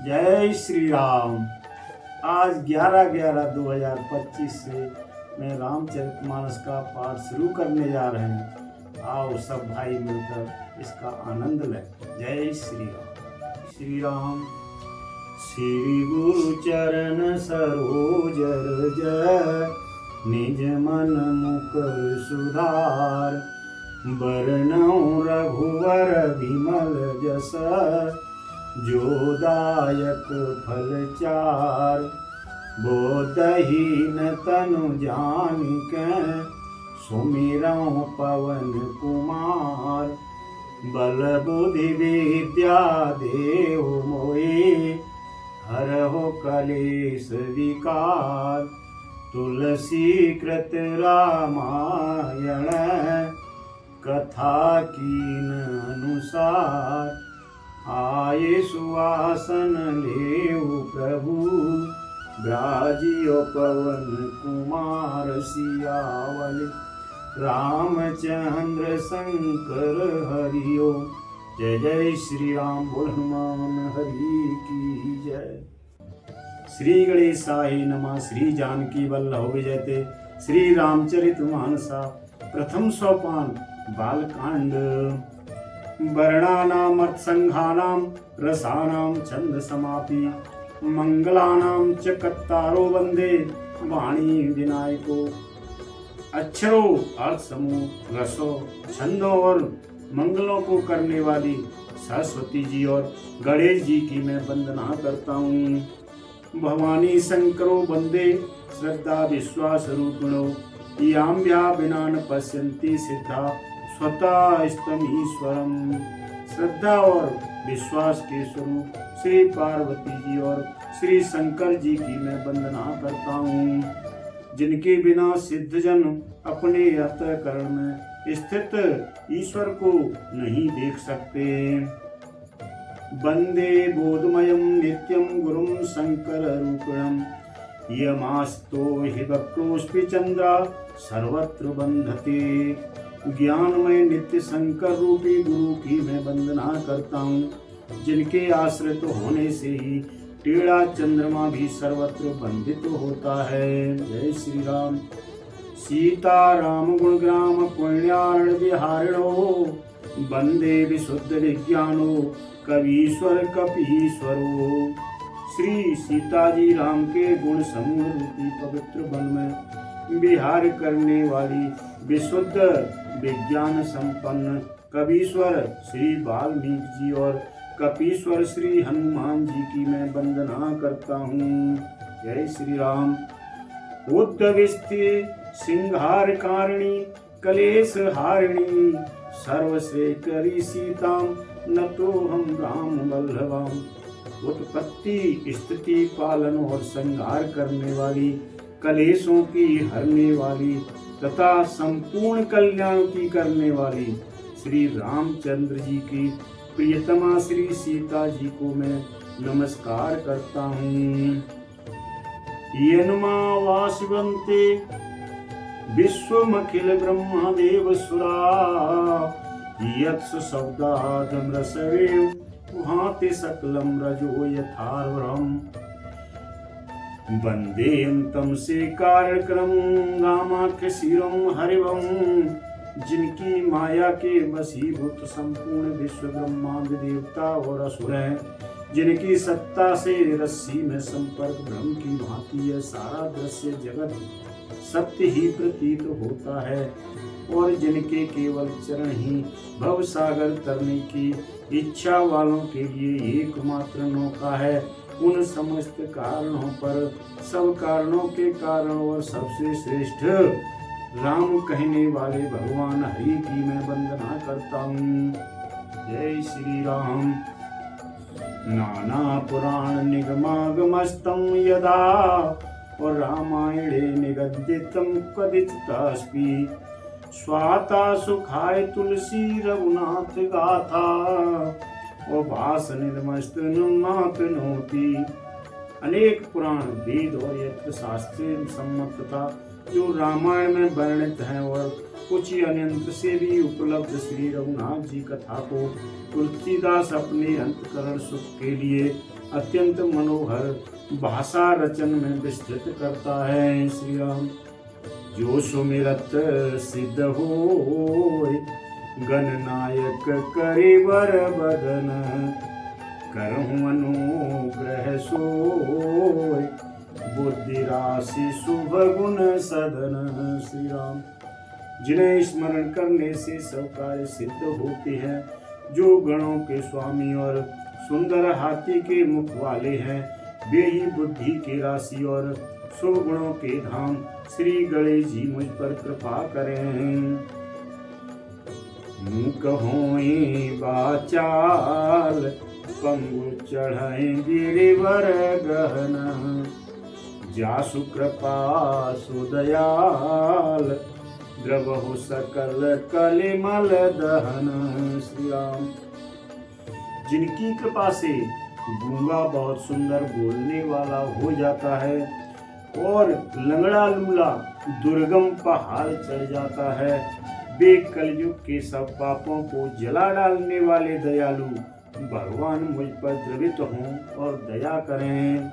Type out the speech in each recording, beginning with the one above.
जय श्री राम। आज 11/11/2025 से मैं रामचरितमानस का पाठ शुरू करने जा रहे हैं। आओ सब भाई मिलकर इसका आनंद लें। जय श्री राम। श्री राम। श्री गुरु चरण सरोज रज, निज मन मुकुर सुधार। बरनउँ रघुवर विमल जस, जो दायक फल चार। बोधहीन तनु जानिकै, सुमिरउँ पवन कुमार। बल बुद्धि विद्या देहु मोहि, हरहु कलेश विकार। तुलसी कृत रामायण, कथा कीन अनुसार। आये सुवासन लेऊ प्रभु, ब्राजियो पवन कुमार। सियावल रामचंद्र शंकर हरिओ। जय जय श्री राम। बोल हनुमान हरि की जय। श्री गणेशाय नमः। श्री जानकी वल्लभ विजयते। श्री रामचरितमानसा। प्रथम सोपान बालकांड। वर्णानाम अर्थसंघानां, रसानां छंद समापि। मंगलानां च कत्तारो वंदे, वाणी विनायको। अक्षरों, अर्थ समूह, रसों, छंदों और मंगलों को करने वाली सरस्वती जी और गणेश जी की मैं वंदना करता हूँ। भवानी शंकरो वंदे, श्रद्धा विश्वास रूपिणो। याम्या बिना न पश्यन्ति सिद्धा, स्वतः स्तमीश्वरम। श्रद्धा और विश्वास के स्वरूप श्री पार्वती जी और श्री शंकर जी की मैं वंदना करता हूँ। जिनके बिना सिद्धजन अपने अंतःकरण में स्थित ईश्वर को नहीं देख सकते। वंदे बोधमयं नित्यं गुरुं शंकर रूपिणं। यमास्तो हि वक्रोऽस्पि चंद्रा, सर्वत्र बंधते। ज्ञानमय नित्य शंकर रूपी गुरु की मैं वंदना करता हूँ। जिनके आश्रित होने से ही टेढ़ा चंद्रमा भी सर्वत्र बंधित होता है। जय श्री राम। सीता राम गुणग्राम पुण्यार्ण विहारिणो, वंदे विशुद्ध विज्ञानो कवीश्वर कपीश्वरो। श्री सीता जी राम के गुण समूह रूपी पवित्र वन में विहार करने वाली विशुद्ध विज्ञान संपन्न कवीश्वर श्री वाल्मीकि जी और कपीश्वर श्री हनुमान जी की मैं वंदना करता हूँ। जय श्री राम। उद्धविस्ते सिंहार कारिणी, कलेश हारिणी। सर्वश्रेकरी सीताम, न तो हम राम वल्लभाम। उत्पत्ति, स्थिति, पालन और संहार करने वाली, कलेशों की हरने वाली तथा संपूर्ण कल्याण की करने वाली श्री रामचंद्र जी की प्रियतमा श्री सीता जी को मैं नमस्कार करता हूँ। यनुमा वासवंते, विश्वमखिल ब्रह्मा देव सुरा। यत्स शब्दादम रसवेव, भाति सकलम रजो यथार्वरम। वंदे तम से कार्यक्रम, रामाख्य शिरम हरिवम। जिनकी माया के वशीभूत संपूर्ण विश्व ब्रह्मांड देवता और असुर हैं। जिनकी सत्ता से रस्सी में संपर्क ब्रह्म की भांति यह सारा दृश्य जगत सत्य ही प्रतीत होता है। और जिनके केवल चरण ही भव सागर तरने की इच्छा वालों के लिए एकमात्र नौका है। उन समस्त कारणों पर, सब कारणों के कारण और सबसे श्रेष्ठ राम कहने वाले भगवान हरि की मैं वंदना करता हूँ। जय श्री राम। नाना पुराण निगमागमस्तम यदा, और रामायणे निगदितम कदितास्पि। स्वाता सुखाय तुलसी रघुनाथ गाथा, और भास निर्मस्त नुमात नोति। अनेक पुराण, वेद और यत्र शास्त्र सम्मत तथा जो रामायण में वर्णित हैं और कुछ अनंत से भी उपलब्ध श्री रघुनाथ जी कथा को तुलसीदास अपने अंतकरण सुख के लिए अत्यंत मनोहर भाषा रचन में विस्तृत करता है। श्री राम। जो सुमिरत सिद्ध होय, गणनायक करे वर बदन, करहु अनुग्रह सोय, बुद्धि राशि शुभ गुण सदन। श्री राम। जिन्हें स्मरण करने से सब कार्य सिद्ध होते हैं, जो गणों के स्वामी और सुंदर हाथी के मुख वाले हैं, वे ही बुद्धि की राशि और शुभ गुणों के धाम श्री गणेश जी मुझ पर कृपा करें। मूक होई बाचाल, पंगु चढ़ाए गिरिवर गहन, जासु कृपा सुदयाल, द्रवहु सकल कलिमल दहन। श्री राम। जिनकी कृपा से गूंगा बहुत सुंदर बोलने वाला हो जाता है और लंगड़ा लूला दुर्गम पहाड़ चढ़ जाता है, वे कलयुग के सब पापों को जला डालने वाले दयालु भगवान मुझ पर द्रवित हों और दया करें।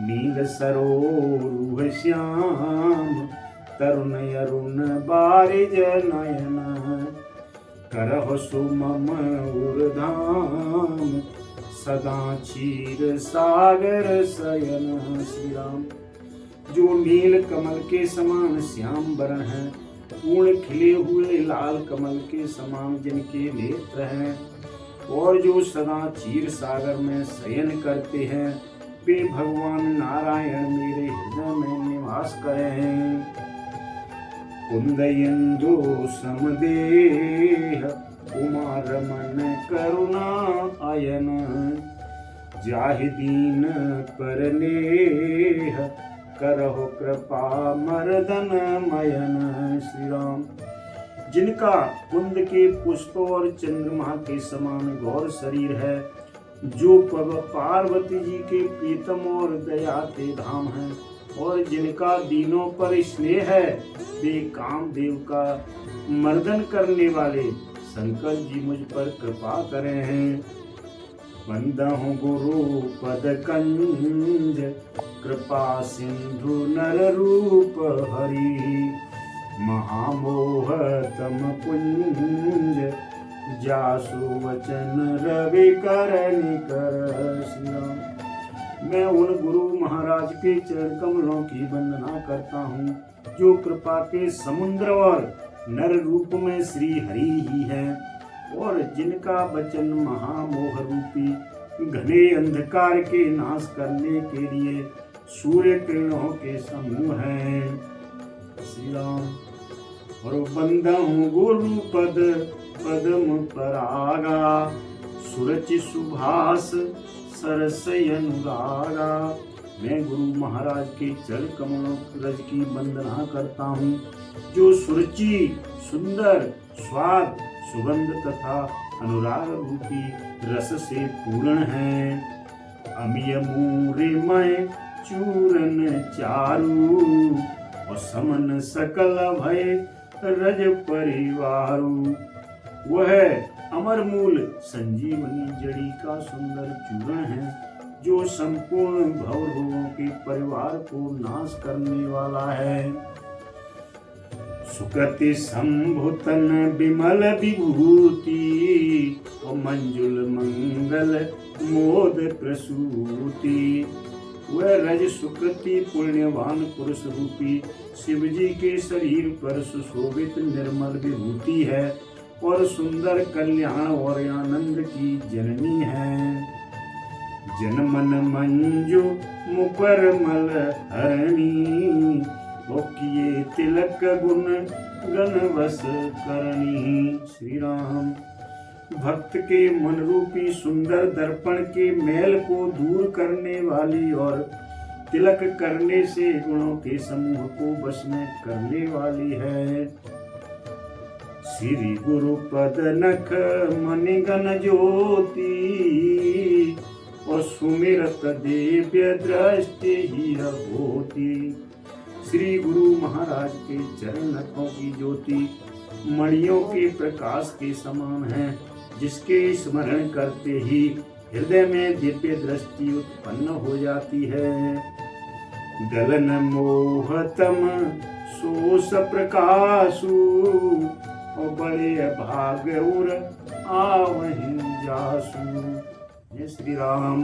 नील सरोरुह श्याम, तरुण अरुण बारिज नयन, करह सुमम उर्धाम, सदा क्षीर सागर शयन। श्री राम। जो नील कमल के समान श्याम वर्ण है, पूर्ण खिले हुए लाल कमल के समान जिनके नेत्र हैं, और जो सदा क्षीर सागर में शयन करते हैं, वे भगवान नारायण मेरे हृदय में निवास करें। कुंदयंदो समदेह, उमा रमन करुणा आयन, जाहि दीन परनेह, करहो कृपा मर्दन मयन। श्री राम। जिनका कुंद के पुष्प और चंद्रमा के समान गौर शरीर है, जो पार्वती जी के प्रीतम और दयाते धाम है, और जिनका दीनों पर स्नेह है, वे कामदेव का मर्दन करने वाले शंकर जी मुझ पर कृपा करें। बंदहु गुरु पद कंज, कृपा सिंधु नर रूप हरि, महामोह तम पुंज, जासु वचन रवि कर निकर। श्री राम। मैं उन गुरु महाराज के चरण कमलों की वंदना करता हूँ, जो कृपा के समुद्र और नर रूप में श्री हरि ही हैं, और जिनका वचन महामोह रूपी घने अंधकार के नाश करने के लिए सूर्य किरणों के समूह हैं। श्री राम। और बंदहु गुरु पद पद्म परागा, सुरचि सुभाष सरस अनुरागा। मैं गुरु महाराज के चरण कमलों रज की वंदना करता हूँ, जो सुरुचि सुंदर स्वाद सुगंध तथा अनुराग रूपी रस से पूर्ण है। अमिय मूरिमय चूरन चारु, और समन सकल भय रज परिवारु। वह अमर मूल संजीवनी जड़ी का सुंदर चूर्ण है, जो संपूर्ण भव रोगों के परिवार को नाश करने वाला है। सुकृति संभुतन विमल विभूति, और मंजुल मंगल मोद प्रसूति। वह रज सुकृति पुण्यवान पुरुष रूपी शिव जी के शरीर पर सुशोभित निर्मल विभूति है, और सुंदर कल्याण और आनंद की जननी है। जनमन मंजु मुकर मल हरणी, वो किए तिलक गुण गण वस करनी। श्री राम। भक्त के मन रूपी सुंदर दर्पण के मैल को दूर करने वाली और तिलक करने से गुणों के समूह को वश में करने वाली है। श्री गुरु पद नख मणिगण ज्योति, और सुमिरत देव्य दृष्टि ही होती। श्री गुरु महाराज के चरण नखों की ज्योति मणियों के प्रकाश के समान है, जिसके स्मरण करते ही हृदय में दिव्य दृष्टि उत्पन्न हो जाती है। गलन मोहतम सोस प्रकाशु, और बड़े भाग उर आवहिं जासु। हे श्री राम,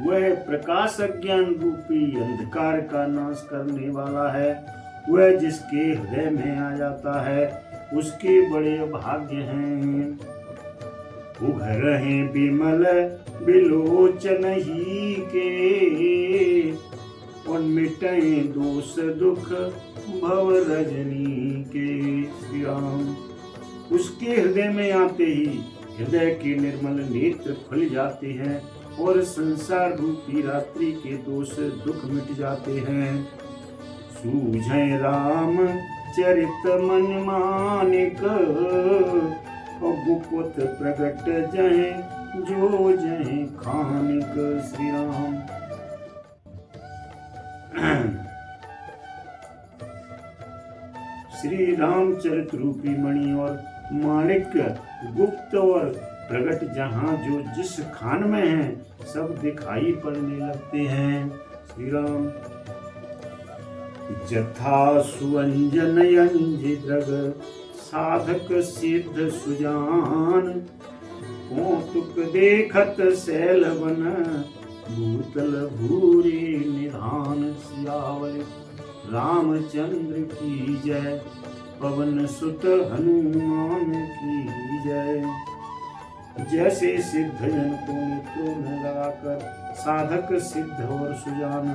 वह प्रकाश अज्ञान रूपी अंधकार का नाश करने वाला है। वह जिसके हृदय में आ जाता है उसके बड़े भाग्य हैं। उघरहि बिमल बिलोचन ही के, और मिटहि दोष दुख भव रजनी के। श्री राम, उसके हृदय में आते ही हृदय के निर्मल नेत्र खुल जाते हैं और संसार रूपी रात्रि के दोष दुख मिट जाते हैं। सूझै राम चरित मन मानिक, और गुप्त प्रगट जय जो जय खानिक। श्री राम, श्री रामचरित रूपी मणि और माणिक गुप्त और प्रगट जहाँ जो जिस खान में है सब दिखाई पड़ने लगते हैं। श्री राम, जथा सुअंजन अंजिद्रग साधक सिद्ध सुजान, कौतुक देखत शैलवन भूतल भूरे निधान। सियावर रामचंद्र की जय, पवन सुत हनुमान की जय। जैसे सिद्ध जन को नेत्रों में लगाकर साधक सिद्ध और सुजान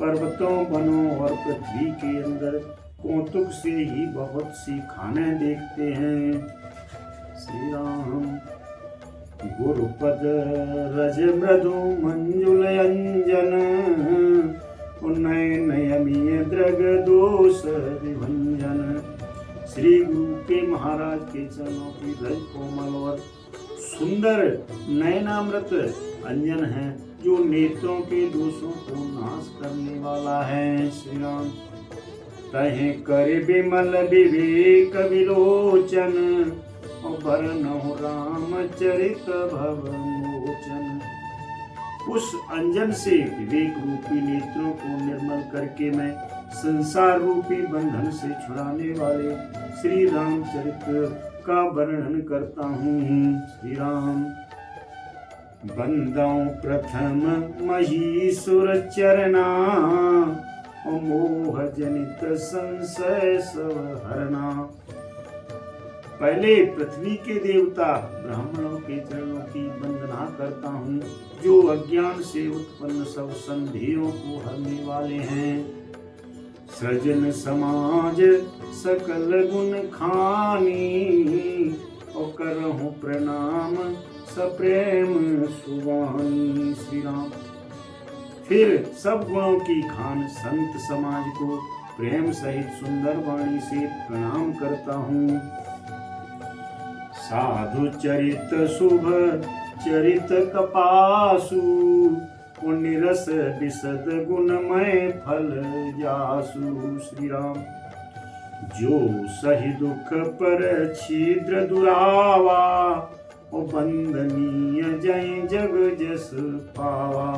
पर्वतों वनों और पृथ्वी के अंदर कौतुक से ही बहुत सी खाने देखते हैं। श्री राम, गुरुपद रज मृदु मंजुल अंजन, नयन यमीय द्रग दोष विभंजन। श्री गुरु के महाराज के चरणों की रज कोमल और सुंदर नयनामृत अंजन है जो नेत्रों के दोषों को नाश करने वाला है। श्री राम, तहे कर बिमल विवेक विलोचन, और बरनहु रामचरित भव मोचन। उस अंजन से विवेक रूपी नेत्रों को निर्मल करके मैं संसार रूपी बंधन से छुड़ाने वाले श्री रामचरित का वर्णन करता हूँ। श्री राम, बंदौ प्रथम महीसुर चरना, मोह जनित संशय सब हरना। पहले पृथ्वी के देवता ब्राह्मणों के चरणों की वंदना करता हूँ जो अज्ञान से उत्पन्न सब संदेहों को हरने वाले हैं। सृजन समाज सकल गुण खानी, और करहु प्रणाम सप्रेम सुवानी। श्री राम, फिर सब गुणों की खान संत समाज को प्रेम सहित सुंदर वाणी से प्रणाम करता हूँ। साधु चरित शुभ चरित कपासु, निरस विशद गुणमय फल जासु। श्री राम, जो सही दुख पर छिद्र दुरावा, बंदनीय जय जग जस पावा।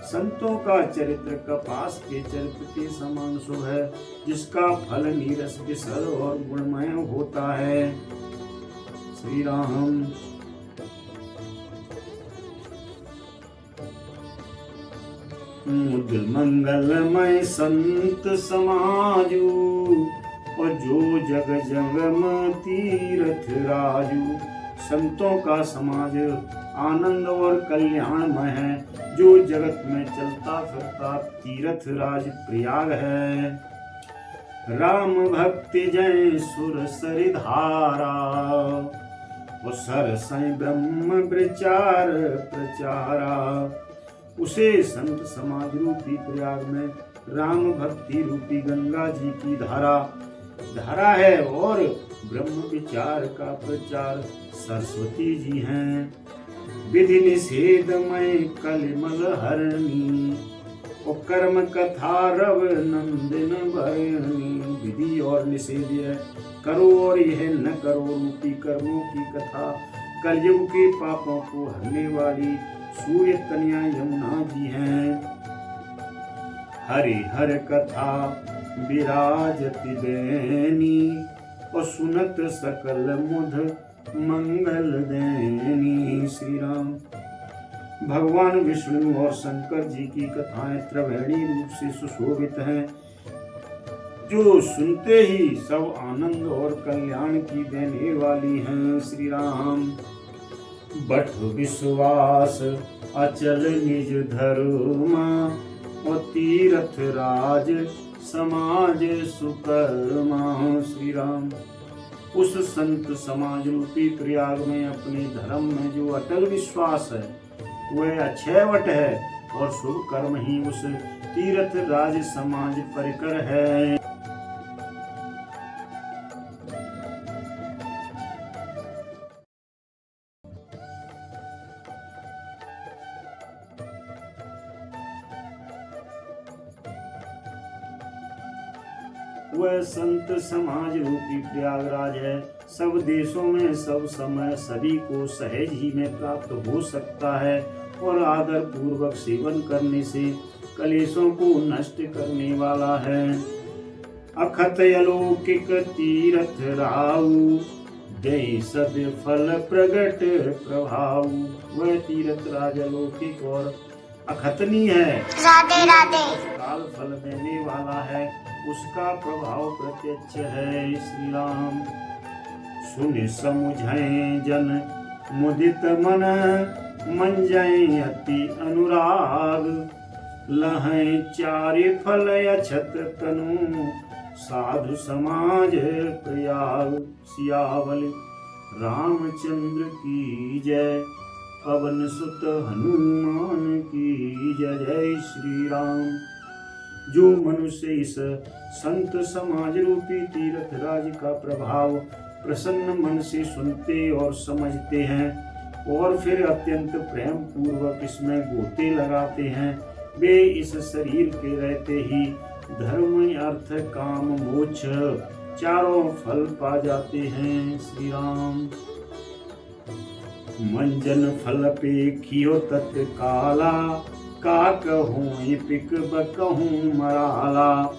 संतों का चरित्र कपास के चरित्र के समान शुभ है जिसका फल नीरस विशद और गुणमय होता है। श्री राम, मुद मंगलमय संत समाजू, और जो जग जगम तीर्थ राजू। संतों का समाज आनंद और कल्याणमय है जो जगत में चलता फिरता तीर्थ राज प्रयाग है। राम भक्ति जय सुर सरिधारा, और सरसई ब्रह्म विचार प्रचारा। उसे संत समाज रूपी प्रयाग में राम भक्ति रूपी गंगा जी की धारा है और ब्रह्म विचार का प्रचार सरस्वती जी हैं। विधि निषेधमय कलिमल हरणी, और कर्म कथा रव नंदन भरणी। विधि और निषेध करो और यह न करो रूपी कर्मों की कथा कलयुग के पापों को हरने वाली सूर्य कन्या यमुना जी हैं। हरि हर कथा विराजति बैनी, और सुनत सकल मुध मंगल देनी। श्री राम। भगवान विष्णु और शंकर जी की कथाएं त्रिवेणी रूप से सुशोभित हैं, जो सुनते ही सब आनंद और कल्याण की देने वाली हैं। श्री राम। बठ विश्वास अचल निज धर्मा, और तीर्थ राज समाज सुकर्मा। श्री राम। उस संत समाज रूपी प्रयाग में अपने धर्म में जो अटल विश्वास है वह अक्षयवट है, और शुभ कर्म ही उस तीर्थ राज समाज परिकर है। वह संत समाज रूपी प्रयागराज है। सब देशों में सब समय सभी को सहज ही में प्राप्त हो सकता है, और आदर पूर्वक सेवन करने से कलेशों को नष्ट करने वाला है। अखत अलौकिक तीर्थ राऊ, दई सद फल प्रगट प्रभाव। वह तीर्थ राज अलौकिक और अखतनी है, राधे राधे। काल फल देने वाला है, उसका प्रभाव प्रत्यक्ष है। श्री राम। सुन समुझै जन मुदित मन, मंजै अति अनुराग। लहै चारि फल अछत तनु, साधु समाज प्रयाग। सियावल रामचंद्र की जय, पवन सुत हनुमान की जय। जय श्री राम। जो मनुष्य इस संत समाज रूपी तीर्थ राज का प्रभाव प्रसन्न मन से सुनते और समझते हैं, और फिर अत्यंत प्रेम पूर्वक इसमें गोते लगाते हैं, वे इस शरीर के रहते ही धर्म अर्थ काम मोक्ष चारों फल पा जाते हैं। श्री राम। मंजन फल पे खियो तत्काला, का कहूँ पिक बकहूँ मराला।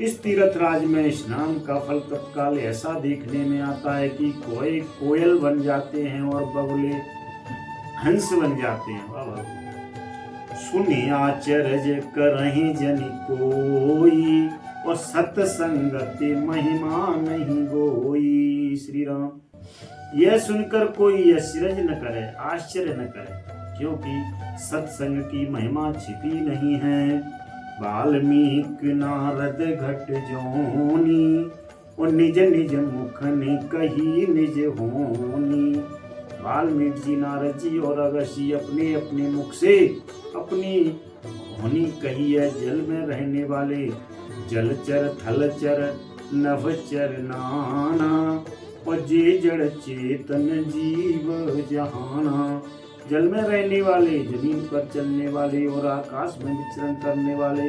इस तीर्थ राज में स्नान का फल तत्काल ऐसा देखने में आता है कि कोई कोयल बन जाते हैं और बगुले हंस बन जाते हैं। सुनि आचरज करहि जन कोई, और सत्संगति महिमा नहीं गोई। श्री राम। यह सुनकर कोई अचरज न करे, आश्चर्य न करे, क्योंकि सत्संग की महिमा छिपी नहीं है। वाल्मीकि नारद घट जोनी, और निज निज मुख ने कही निज होनी। वाल्मीकि जी, नारद जी और अगस्त्य अपने अपने मुख से अपनी होनी कही है। जल में रहने वाले जलचर थलचर नभचर नाना, और जे जड़ चेतन जीव जहाना। जल में रहने वाले, जमीन पर चलने वाले और आकाश में विचरण करने वाले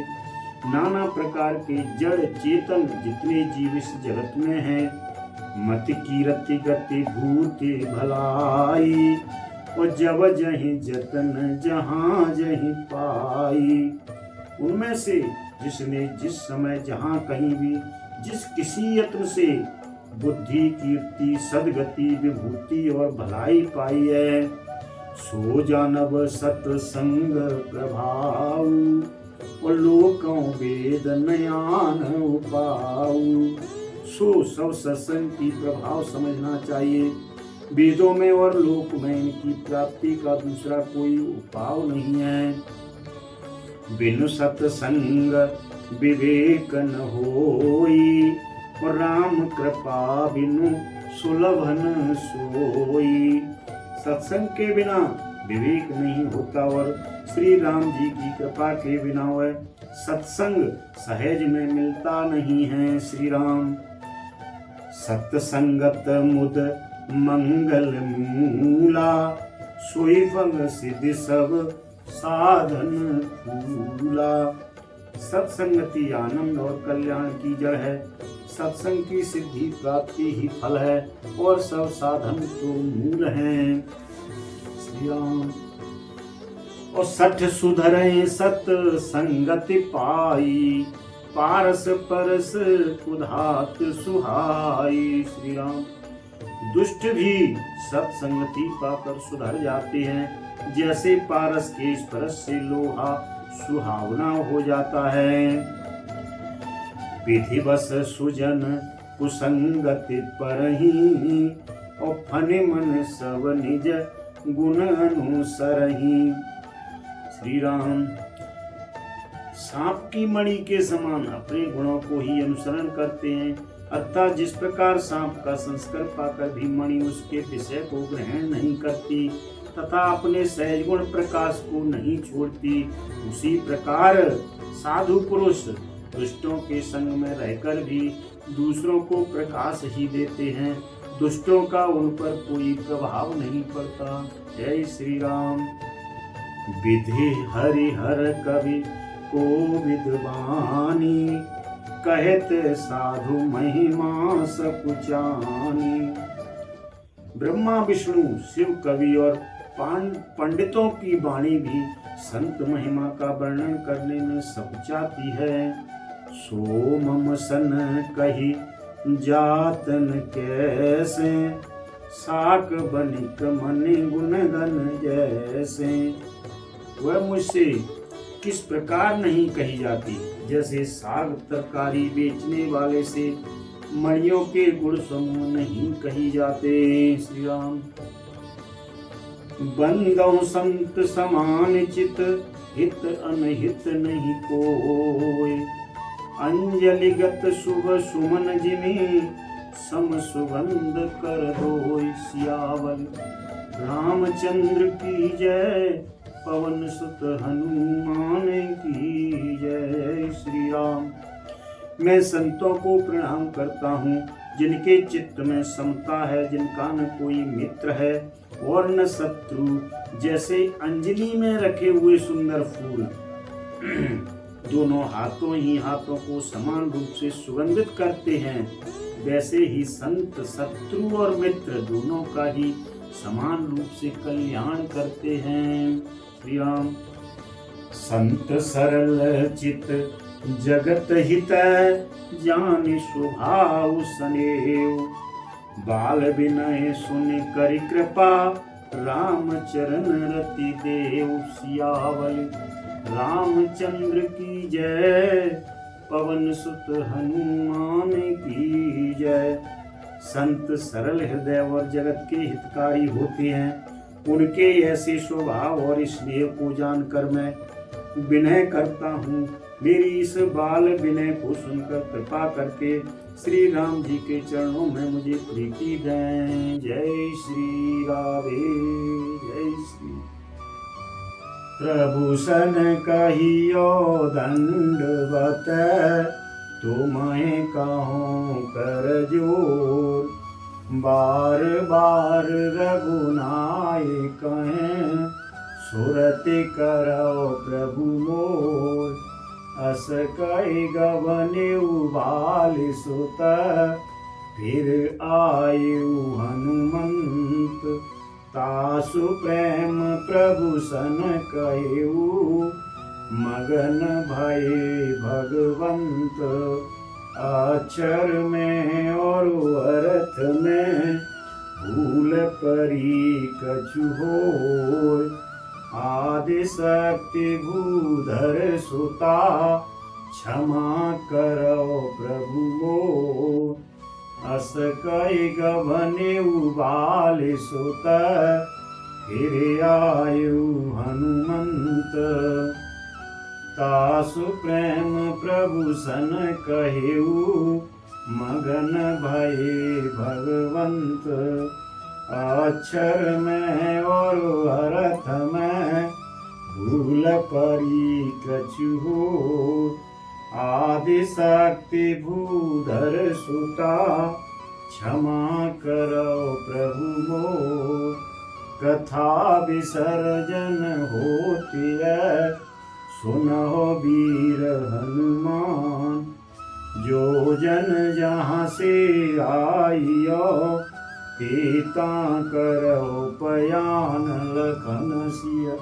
नाना प्रकार के जड़ चेतन जितने जीव इस जगत में हैं, मत कीरति गति भूति भलाई, और जब जहीं जतन जहाँ जहीं पाई। उनमें से जिसने जिस समय जहाँ कहीं भी जिस किसी यत्न से बुद्धि कीर्ति सदगति विभूति और भलाई पाई है, सो जानब सत्संग प्रभाव, और लोकों वेद नयान उपाऊ। सो सब सत्संग की प्रभाव समझना चाहिए। वेदों में और लोक में इनकी प्राप्ति का दूसरा कोई उपाय नहीं है। बिनु सत्संग विवेक न होई, और राम कृपा बिनु सुलभन सोई। सत्संग के बिना विवेक नहीं होता, और श्री राम जी की कृपा के बिना वह सत्संग सहज में मिलता नहीं है। श्री राम। सत्संगत मुद मंगल मूला, सोई फल सिद्धि सब साधन फूला। सत्संगति आनंद और कल्याण की जड़ है। सत्संग की सिद्धि प्राप्ति ही फल है और सब साधन तो मूल हैं। श्री राम। और सठ सुधरे सत संगति पाई, पारस परस कुधात सुहाई। श्री राम। दुष्ट भी सत्संगति पाकर सुधर जाते हैं, जैसे पारस के स्पर्श से लोहा सुहावना हो जाता है। विधिवश सुजन कुसंगति परही, और फने मन सब निज गुण अनुसरही। श्री राम। सांप की मणि के समान अपने गुणों को ही अनुसरण करते हैं, अर्थात जिस प्रकार सांप का संस्कार पाकर भी मणि उसके विषय को ग्रहण नहीं करती तथा अपने सहज गुण प्रकाश को नहीं छोड़ती, उसी प्रकार साधु पुरुष दुष्टों के संग में रहकर भी दूसरों को प्रकाश ही देते हैं, दुष्टों का उन पर कोई प्रभाव नहीं पड़ता। जय श्री राम। विधि हरिहर कवि को विद्वानी, कहत साधु महिमा सकुचानी। ब्रह्मा विष्णु शिव कवि और पंडितों की वाणी भी संत महिमा का वर्णन करने में सकुचाती है। सोमम सन कही जातन कैसे, साक बनिक मनि गुणगन जैसे। वह मुझसे किस प्रकार नहीं कही जाती, जैसे साग तरकारी बेचने वाले से मणियों के गुण समूह नहीं कही जाते। श्री राम। बंदौ संत समान चित, हित अनहित नहीं कोय। अंजलिगत शुभ सुमन जिमी, सम सुगंध कर दोय। सियावल रामचंद्र की जय, पवन सुत हनुमान की जय। श्री राम। मैं संतों को प्रणाम करता हूँ, जिनके चित्त में समता है, जिनका न कोई मित्र है और न शत्रु, जैसे अंजलि में रखे हुए सुंदर फूल दोनों हाथों ही हाथों को समान रूप से सुगंधित करते हैं, वैसे ही संत शत्रु और मित्र दोनों का ही समान रूप से कल्याण करते हैं। श्री राम। संत सरल चित जगत हित, जान स्वभाव स्नेह। बाल विनय सुन करि कृपा, राम चरण रति देव। सियावल रामचंद्र की जय, पवन सुत हनुमान की जय। संत सरल हृदय और जगत के हितकारी होते हैं, उनके ऐसे स्वभाव और स्नेह को जानकर मैं विनय करता हूँ। मेरी इस बाल विनय को सुनकर कृपा करके श्री राम जी के चरणों में मुझे प्रीति दें। जय श्री राधे। जय श्री। प्रभु सन कहियो दंडवत, तुम्हें कहूँ कर जोर। बार बार रघुनाय कहें, सुरति करो प्रभु मोर। अस कई गवने उबाल सुत, फिर आयु हनुमंत। तासु प्रेम प्रभु सन कहु, मगन भये भगवंत। अक्षर में और अर्थ में भूल परी कछु होय। आदि शक्ति भूधर सुता, क्षमा करो प्रभु मोर। अस कई गवने उबाल सुत, फिर आयु हनुमंत। तासु प्रेम प्रभु सन कहु, मगन भये भगवंत। अक्षर में और अर्थ में भूल परी कछु होय। आदि शक्ति भूधर सुता, क्षमा करो प्रभु मोर। कथा विसर्जन होती है, सुनो वीर हनुमान। जो जन जहाँ से आइयो पीता करो पयान लखन सिया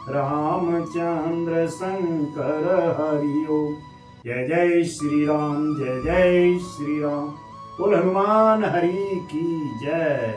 रामचंद्र शंकर हरिओ। जय जय श्री राम, जय जय श्री राम। बोल हनुमान हरि की जय।